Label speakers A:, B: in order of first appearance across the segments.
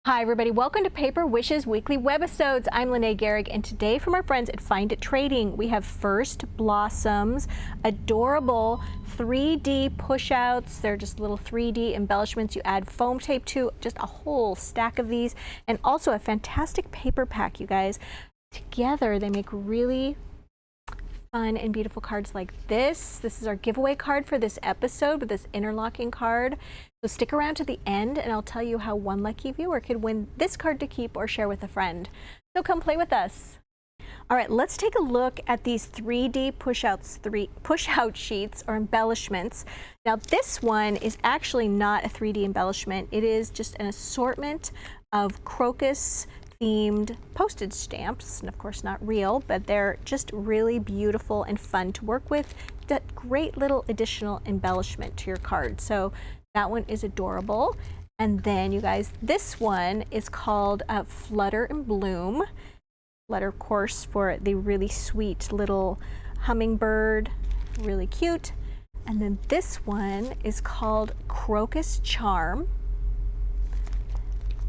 A: Hi everybody, welcome to Paper Wishes weekly webisodes. I'm Lene Gehrig, and today from our friends at Find It Trading, we have First Blossoms, adorable 3D push-outs. They're just little 3D embellishments you add foam tape to, just a whole stack of these, and also a fantastic paper pack, you guys. Together, they make really fun and beautiful cards like this. This is our giveaway card for this episode with this interlocking card. So stick around to the end and I'll tell you how one lucky viewer could win this card to keep or share with a friend. So come play with us. All right, let's take a look at these 3D push-out sheets or embellishments. Now this one is actually not a 3D embellishment. It is just an assortment of crocus themed postage stamps, and of course not real, but they're just really beautiful and fun to work with. That great little additional embellishment to your card. So that one is adorable. And then you guys, this one is called Flutter and Bloom. Flutter, of course, for the really sweet little hummingbird, really cute. And then this one is called Crocus Charm.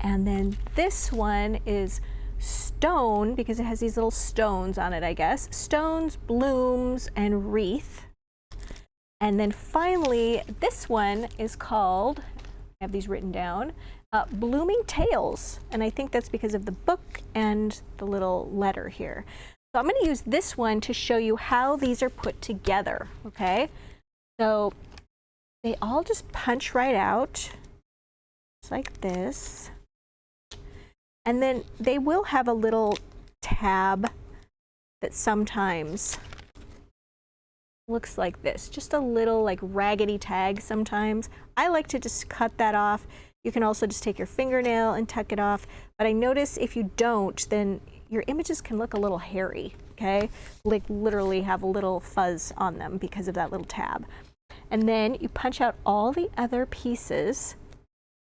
A: And then this one is Stone, because it has these little stones on it, I guess. Stones, Blooms, and Wreath. And then finally, this one is called, I have these written down, Blooming Tales. And I think that's because of the book and the little letter here. So I'm going to use this one to show you how these are put together, okay? So they all just punch right out, just like this. And then they will have a little tab that sometimes looks like this, just a little like raggedy tag sometimes. I like to just cut that off. You can also just take your fingernail and tuck it off. But I notice if you don't, then your images can look a little hairy, okay? Like literally have a little fuzz on them because of that little tab. And then you punch out all the other pieces.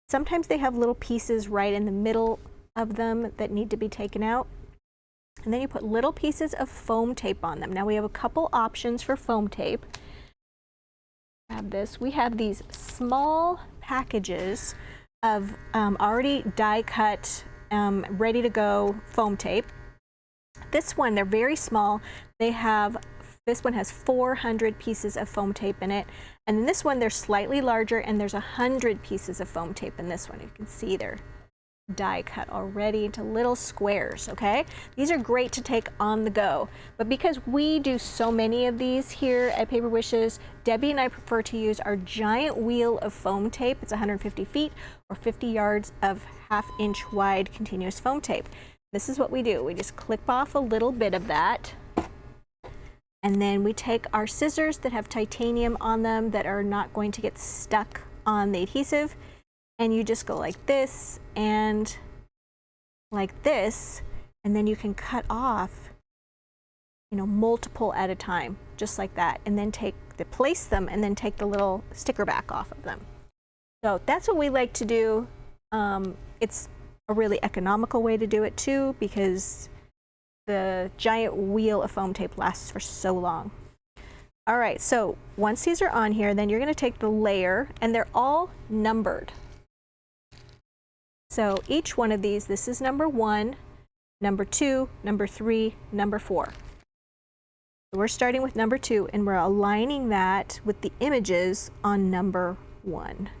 A: Sometimes they have little pieces right in the middle of them that need to be taken out. And then you put little pieces of foam tape on them. Now we have a couple options for foam tape. Grab this. We have these small packages of already die cut, ready to go foam tape. This one, they're very small. This one has 400 pieces of foam tape in it. And then this one, they're slightly larger, and there's 100 pieces of foam tape in this one. You can see they're die cut already into little squares, okay? These are great to take on the go, but because we do so many of these here at Paper Wishes, Debbie and I prefer to use our giant wheel of foam tape. It's 150 feet or 50 yards of 1/2 inch wide continuous foam tape. This is what we do. We just clip off a little bit of that, and then we take our scissors that have titanium on them that are not going to get stuck on the adhesive, and you just go like this and like this, and then you can cut off, you know, multiple at a time, just like that, and then place them and then take the little sticker back off of them. So that's what we like to do. It's a really economical way to do it too, because the giant wheel of foam tape lasts for so long. All right, so once these are on here, then you're going to take the layer, and they're all numbered. So each one of these, this is number 1, number 2, number 3, number 4. So we're starting with number 2, and we're aligning that with the images on number 1.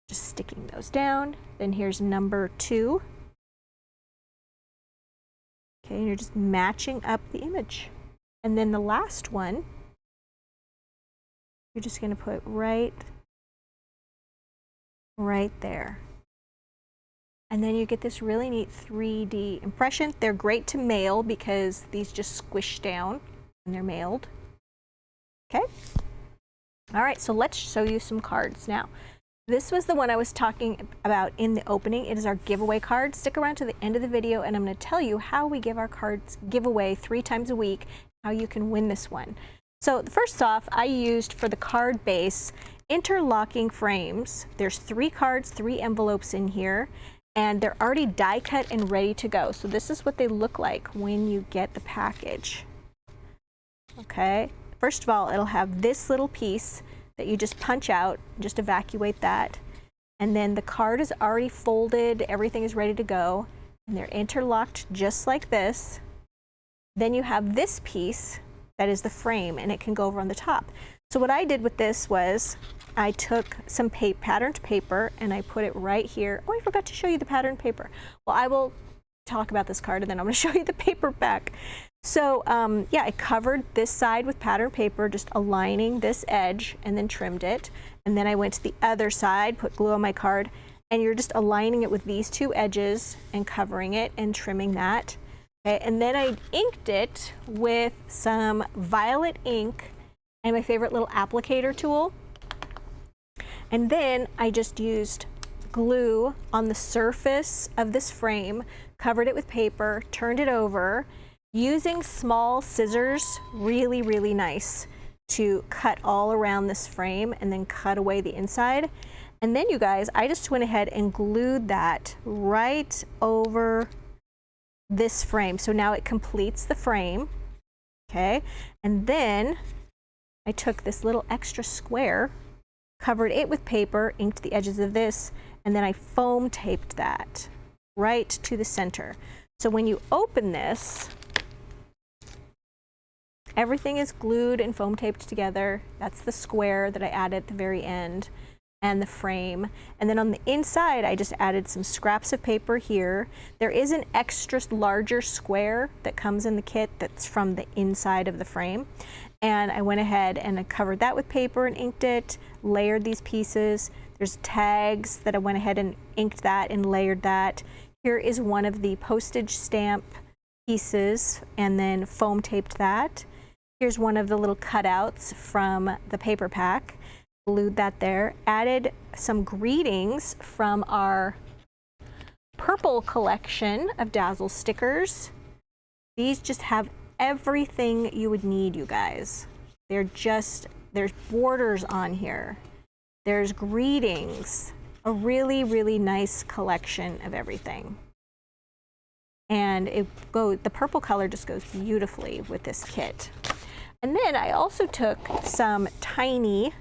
A: Just sticking those down. Then here's number 2. Okay, and you're just matching up the image. And then the last one, you're just going to put right there. And then you get this really neat 3D impression. They're great to mail because these just squish down when they're mailed. Okay? All right, so let's show you some cards now. This was the one I was talking about in the opening. It is our giveaway card. Stick around to the end of the video, and I'm going to tell you how we give our cards giveaway 3 times a week, how you can win this one. So first off, I used for the card base interlocking frames. There's 3 cards, 3 envelopes in here, and they're already die cut and ready to go. So this is what they look like when you get the package. Okay, first of all, it'll have this little piece that you just punch out, just evacuate that. And then the card is already folded, everything is ready to go, and they're interlocked just like this. Then you have this piece that is the frame, and it can go over on the top. So what I did with this was I took some patterned paper and I put it right here. Oh, I forgot to show you the patterned paper. Well, I will talk about this card and then I'm going to show you the paper back. So yeah, I covered this side with patterned paper, just aligning this edge, and then trimmed it. And then I went to the other side, put glue on my card, and you're just aligning it with these two edges and covering it and trimming that. Okay, and then I inked it with some violet ink and my favorite little applicator tool. And then I just used glue on the surface of this frame, covered it with paper, turned it over, using small scissors, really, really nice, to cut all around this frame and then cut away the inside. And then you guys, I just went ahead and glued that right over this frame. So now it completes the frame, okay? And then I took this little extra square, covered it with paper, inked the edges of this, and then I foam taped that right to the center. So when you open this, everything is glued and foam taped together. That's the square that I added at the very end, and the frame. And then on the inside, I just added some scraps of paper here. There is an extra larger square that comes in the kit that's from the inside of the frame. And I went ahead and I covered that with paper and inked it, layered these pieces. There's tags that I went ahead and inked that and layered that. Here is one of the postage stamp pieces and then foam taped that. Here's one of the little cutouts from the paper pack. Glued that there. Added some greetings from our purple collection of Dazzle stickers. These just have everything you would need, you guys. There's borders on here. There's greetings. A really, really nice collection of everything. And the purple color just goes beautifully with this kit. And then I also took some tiny,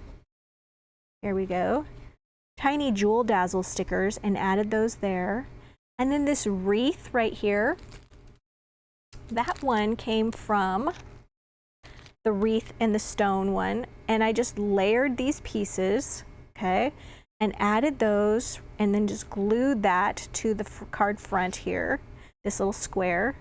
A: here we go, tiny Jewel Dazzle stickers and added those there. And then this wreath right here, that one came from the wreath and the stone one. And I just layered these pieces, okay, and added those and then just glued that to the card front here, this little square.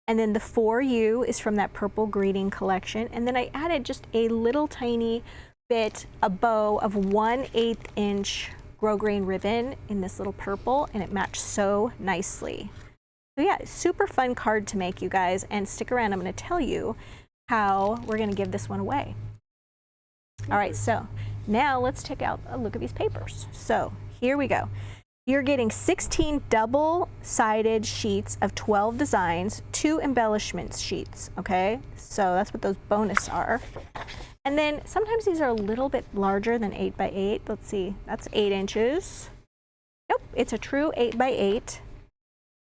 A: And then the For You is from that purple greeting collection. And then I added just a little tiny bit, a bow of 1/8 inch grosgrain ribbon in this little purple, and it matched so nicely. So yeah, super fun card to make, you guys, and stick around. I'm going to tell you how we're going to give this one away. All right, so now let's take out a look at these papers. So here we go. You're getting 16 double-sided sheets of 12 designs, 2 embellishment sheets, okay? So that's what those bonus are. And then sometimes these are a little bit larger than 8 by 8. Let's see, that's 8 inches. Nope, it's a true 8 by 8.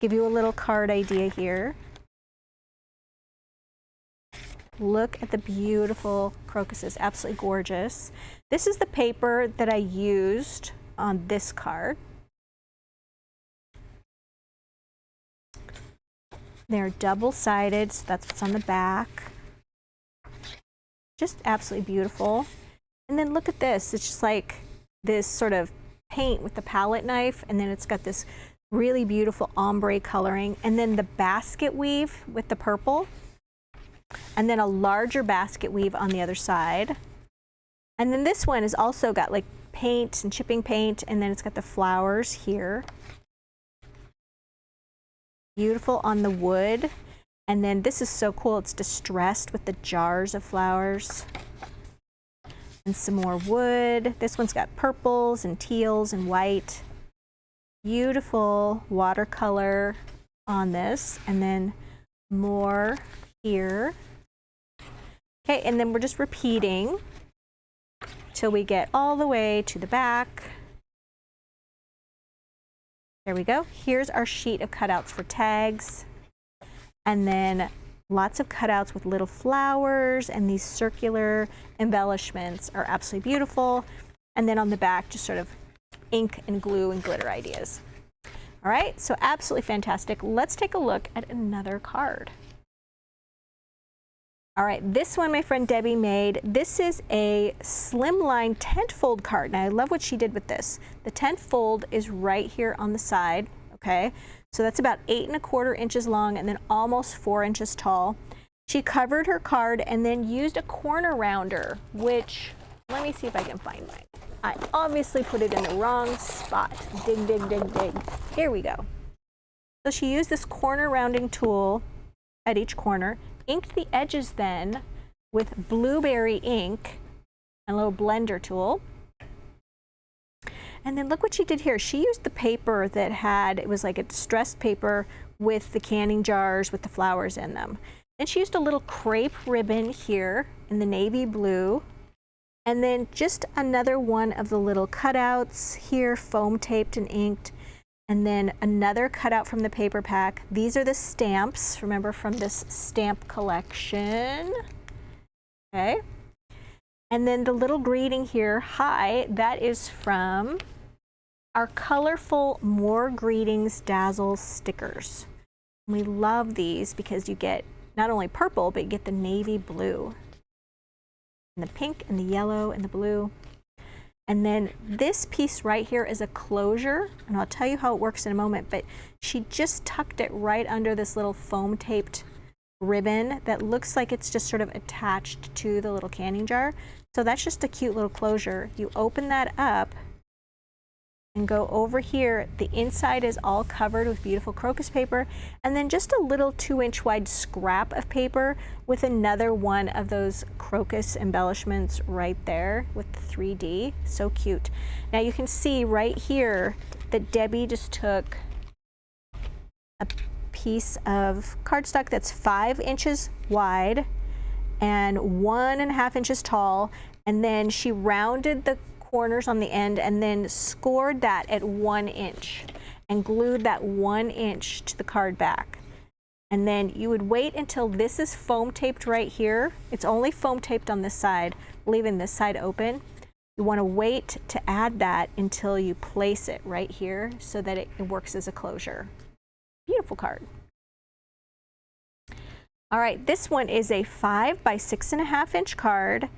A: Give you a little card idea here. Look at the beautiful crocuses, absolutely gorgeous. This is the paper that I used on this card. They're double-sided, so that's what's on the back. Just absolutely beautiful. And then look at this. It's just like this sort of paint with the palette knife, and then it's got this really beautiful ombre coloring, and then the basket weave with the purple, and then a larger basket weave on the other side. And then this one has also got like paint and chipping paint, and then it's got the flowers here. Beautiful on the wood. And then this is so cool, it's distressed with the jars of flowers. And some more wood. This one's got purples and teals and white. Beautiful watercolor on this. And then more here. Okay, and then we're just repeating till we get all the way to the back. There we go. Here's our sheet of cutouts for tags. And then lots of cutouts with little flowers, and these circular embellishments are absolutely beautiful. And then on the back, just sort of ink and glue and glitter ideas. All right, so absolutely fantastic. Let's take a look at another card. All right, this one my friend Debbie made. This is a slimline tent fold card. Now I love what she did with this. The tent fold is right here on the side, okay? So that's about 8 1/4 inches long and then almost 4 inches tall. She covered her card and then used a corner rounder, which, let me see if I can find mine. I obviously put it in the wrong spot. Dig, dig, dig, dig. Here we go. So she used this corner rounding tool at each corner, inked the edges then with blueberry ink and a little blender tool. And then look what she did here. She used the paper that had, it was like a distressed paper with the canning jars with the flowers in them. Then she used a little crepe ribbon here in the navy blue. And then just another one of the little cutouts here, foam taped and inked. And then another cutout from the paper pack. These are the stamps, remember, from this stamp collection. Okay. And then the little greeting here, hi, that is from our colorful More Greetings Dazzle stickers. We love these because you get not only purple, but you get the navy blue, and the pink and the yellow and the blue. And then this piece right here is a closure, and I'll tell you how it works in a moment, but she just tucked it right under this little foam taped ribbon that looks like it's just sort of attached to the little canning jar. So that's just a cute little closure. You open that up and go over here. The inside is all covered with beautiful crocus paper, and then just a little 2-inch wide scrap of paper with another one of those crocus embellishments right there with the 3D. So cute. Now you can see right here that Debbie just took a piece of cardstock that's 5 inches wide and 1.5 inches tall, and then she rounded the corners on the end and then scored that at 1 inch and glued that 1 inch to the card back. And then you would wait until this is foam taped right here. It's only foam taped on this side, leaving this side open. You want to wait to add that until you place it right here so that it works as a closure. Beautiful card. All right, this one is a 5 by 6.5 inch card.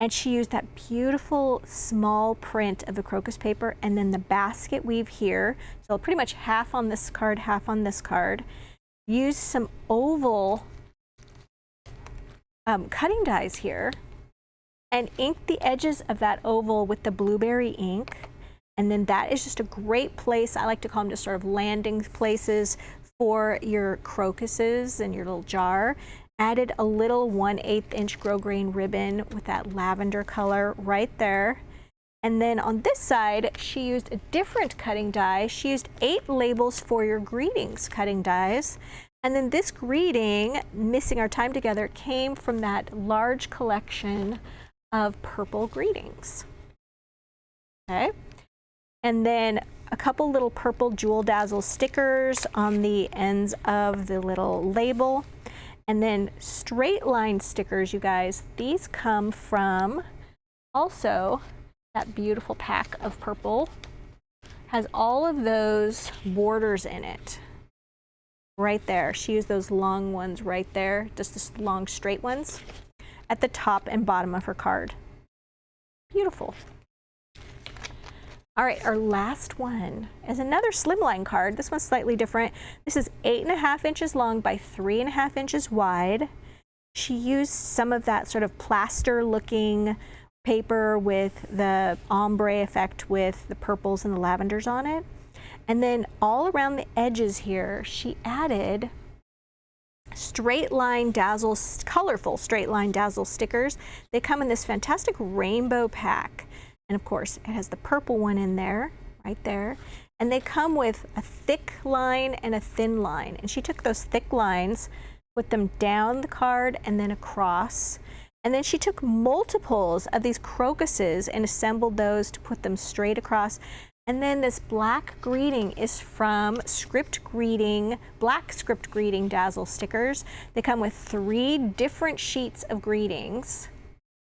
A: And she used that beautiful small print of the crocus paper and then the basket weave here. So pretty much half on this card, half on this card. Used some oval cutting dies here and inked the edges of that oval with the blueberry ink. And then that is just a great place. I like to call them just sort of landing places for your crocuses in your little jar. Added a little 1/8 inch grosgrain ribbon with that lavender color right there. And then on this side, she used a different cutting die. She used 8 labels for your greetings cutting dies. And then this greeting, Missing Our Time Together, came from that large collection of purple greetings. Okay. And then a couple little purple Jewel Dazzle stickers on the ends of the little label. And then straight line stickers, you guys. These come from also that beautiful pack of purple. Has all of those borders in it. Right there. She used those long ones right there, just the long straight ones at the top and bottom of her card. Beautiful. All right, our last one is another slimline card. This one's slightly different. This is 8.5 inches long by 3.5 inches wide. She used some of that sort of plaster looking paper with the ombre effect with the purples and the lavenders on it. And then all around the edges here, she added straight line dazzle, colorful straight line dazzle stickers. They come in this fantastic rainbow pack. And of course, it has the purple one in there, right there. And they come with a thick line and a thin line. And she took those thick lines, put them down the card and then across. And then she took multiples of these crocuses and assembled those to put them straight across. And then this black greeting is from Script Greeting, Black Script Greeting Dazzle stickers. They come with 3 different sheets of greetings,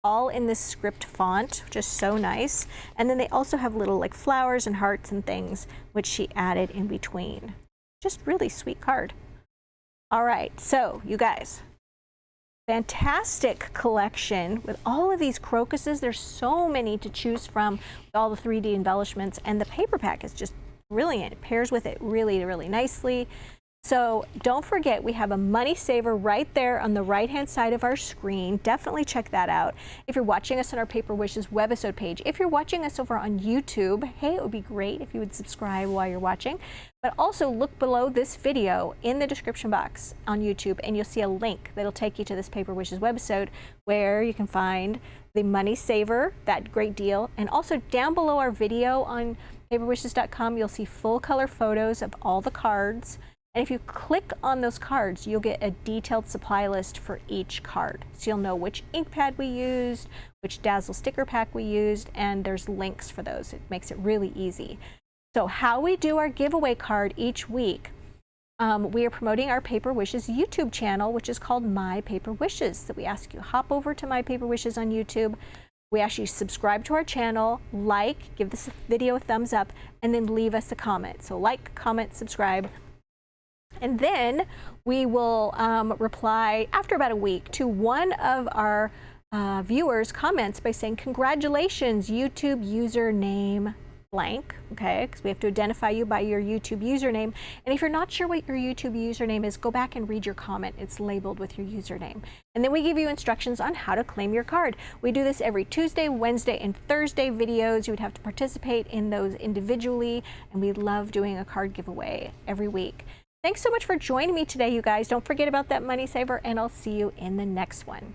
A: all in this script font, which is so nice. And then they also have little like flowers and hearts and things, which she added in between. Just really sweet card. All right, so you guys, fantastic collection with all of these crocuses. There's so many to choose from with all the 3D embellishments, and the paper pack is just brilliant. It pairs with it really, really nicely. So don't forget, we have a money saver right there on the right-hand side of our screen. Definitely check that out. If you're watching us on our Paper Wishes webisode page, if you're watching us over on YouTube, hey, it would be great if you would subscribe while you're watching. But also look below this video in the description box on YouTube, and you'll see a link that'll take you to this Paper Wishes webisode where you can find the money saver, that great deal. And also down below our video on paperwishes.com, you'll see full color photos of all the cards. And if you click on those cards, you'll get a detailed supply list for each card. So you'll know which ink pad we used, which Dazzle sticker pack we used, and there's links for those. It makes it really easy. So how we do our giveaway card each week, we are promoting our Paper Wishes YouTube channel, which is called My Paper Wishes. So we ask you hop over to My Paper Wishes on YouTube. We ask you subscribe to our channel, like, give this video a thumbs up, and then leave us a comment. So like, comment, subscribe. And then we will reply after about a week to one of our viewers' comments by saying, congratulations, YouTube username blank, okay? Because we have to identify you by your YouTube username. And if you're not sure what your YouTube username is, go back and read your comment. It's labeled with your username. And then we give you instructions on how to claim your card. We do this every Tuesday, Wednesday, and Thursday videos. You would have to participate in those individually, and we love doing a card giveaway every week. Thanks so much for joining me today, you guys. Don't forget about that money saver, and I'll see you in the next one.